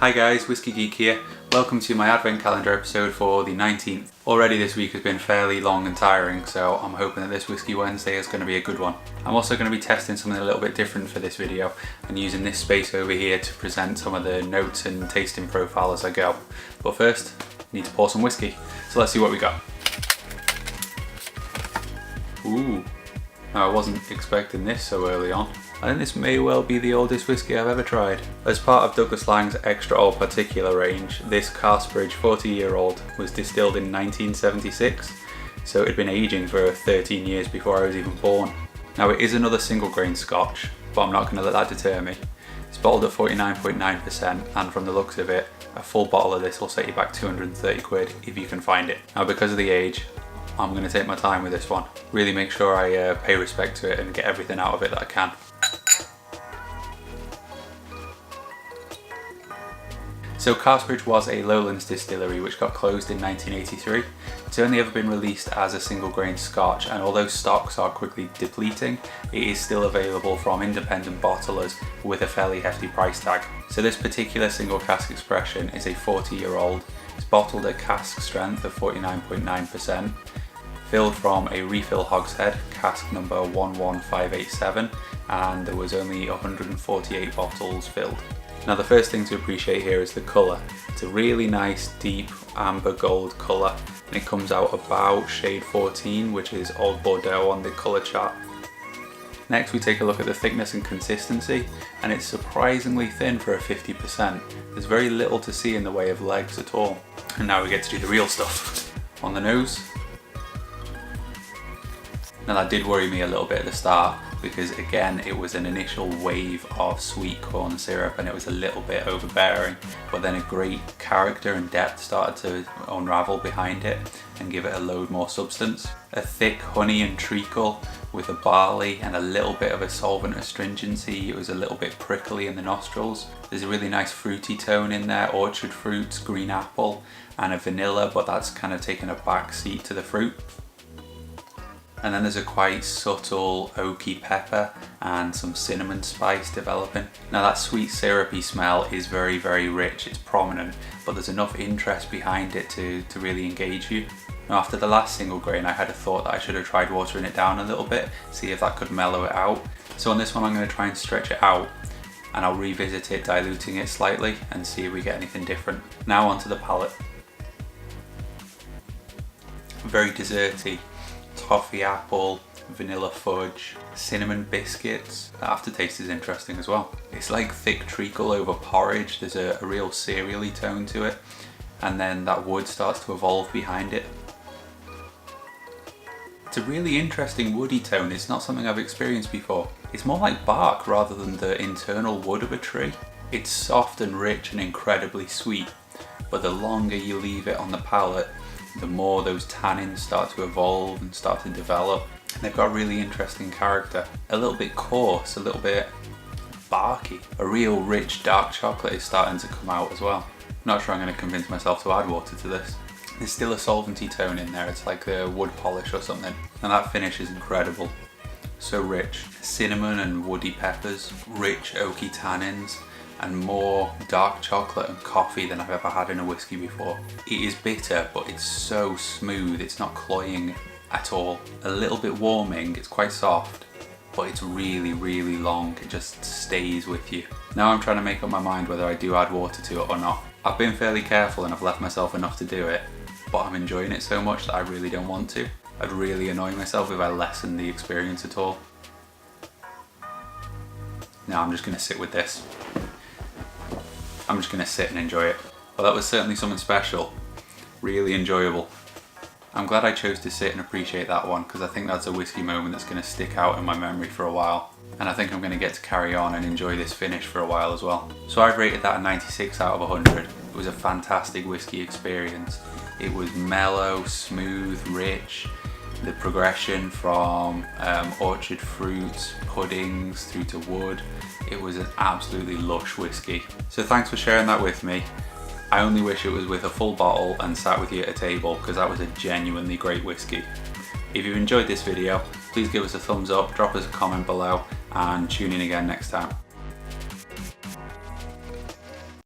Hi guys, Whisky Geek here. Welcome to my advent calendar episode for the 19th. Already this week has been fairly long and tiring, so I'm hoping that this Whisky Wednesday is going to be a good one. I'm also going to be testing something a little bit different for this video and using this space over here to present some of the notes and tasting profile as I go. But first, I need to pour some whiskey. So let's see what we got. Ooh, I wasn't expecting this so early on. I think this may well be the oldest whiskey I've ever tried. As part of Douglas Lang's Xtra Old Particular range, this Carsebridge 40-year-old was distilled in 1976, so it had been aging for 13 years before I was even born. Now it is another single grain scotch, but I'm not going to let that deter me. It's bottled at 49.9%, and from the looks of it, a full bottle of this will set you back 230 quid if you can find it. Now because of the age, I'm going to take my time with this one. Really make sure I pay respect to it and get everything out of it that I can. So Carsebridge was a lowlands distillery which got closed in 1983. It's only ever been released as a single grain scotch, and although stocks are quickly depleting, it is still available from independent bottlers with a fairly hefty price tag. So this particular single cask expression is a 40-year-old. It's bottled at cask strength of 49.9%, filled from a refill hogshead, cask number 11587, and there was only 148 bottles filled. Now the first thing to appreciate here is the colour. It's a really nice deep amber gold colour, and it comes out about shade 14, which is Old Bordeaux on the colour chart. Next we take a look at the thickness and consistency, and it's surprisingly thin for a 50%. There's very little to see in the way of legs at all. And now we get to do the real stuff. On the nose. Now that did worry me a little bit at the start, because again it was an initial wave of sweet corn syrup and it was a little bit overbearing, but then a great character and depth started to unravel behind it and give it a load more substance. A thick honey and treacle with a barley and a little bit of a solvent astringency. It was a little bit prickly in the nostrils. There's a really nice fruity tone in there, orchard fruits, green apple and a vanilla, but that's kind of taken a back seat to the fruit. And then there's a quite subtle oaky pepper and some cinnamon spice developing. Now that sweet syrupy smell is very, very rich, it's prominent, but there's enough interest behind it to really engage you. Now after the last single grain I had a thought that I should have tried watering it down a little bit, see if that could mellow it out. So on this one I'm going to try and stretch it out, and I'll revisit it diluting it slightly and see if we get anything different. Now onto the palate. Very desserty. Toffee apple, vanilla fudge, cinnamon biscuits. The aftertaste is interesting as well. It's like thick treacle over porridge. There's a real cereally tone to it, and then that wood starts to evolve behind it. It's a really interesting woody tone. It's not something I've experienced before. It's more like bark rather than the internal wood of a tree. It's soft and rich and incredibly sweet, but the longer you leave it on the palate, the more those tannins start to evolve and start to develop. And they've got a really interesting character. A little bit coarse, a little bit barky. A real rich dark chocolate is starting to come out as well. I'm not sure I'm going to convince myself to add water to this. There's still a solventy tone in there, it's like a wood polish or something. And that finish is incredible. So rich. Cinnamon and woody peppers, rich oaky tannins, and more dark chocolate and coffee than I've ever had in a whiskey before. It is bitter, but it's so smooth, it's not cloying at all. A little bit warming, it's quite soft, but it's really, really long, it just stays with you. Now I'm trying to make up my mind whether I do add water to it or not. I've been fairly careful and I've left myself enough to do it, but I'm enjoying it so much that I really don't want to. I'd really annoy myself if I lessened the experience at all. Now I'm just going to sit with this. I'm just going to sit and enjoy it. Well, that was certainly something special. Really enjoyable. I'm glad I chose to sit and appreciate that one, because I think that's a whiskey moment that's going to stick out in my memory for a while. And I think I'm going to get to carry on and enjoy this finish for a while as well. So I've rated that a 96 out of 100. It was a fantastic whiskey experience. It was mellow, smooth, rich. The progression from orchard fruits, puddings through to wood. It was an absolutely lush whiskey. So thanks for sharing that with me. I only wish it was with a full bottle and sat with you at a table, because that was a genuinely great whiskey. If you've enjoyed this video, please give us a thumbs up, drop us a comment below, and tune in again next time.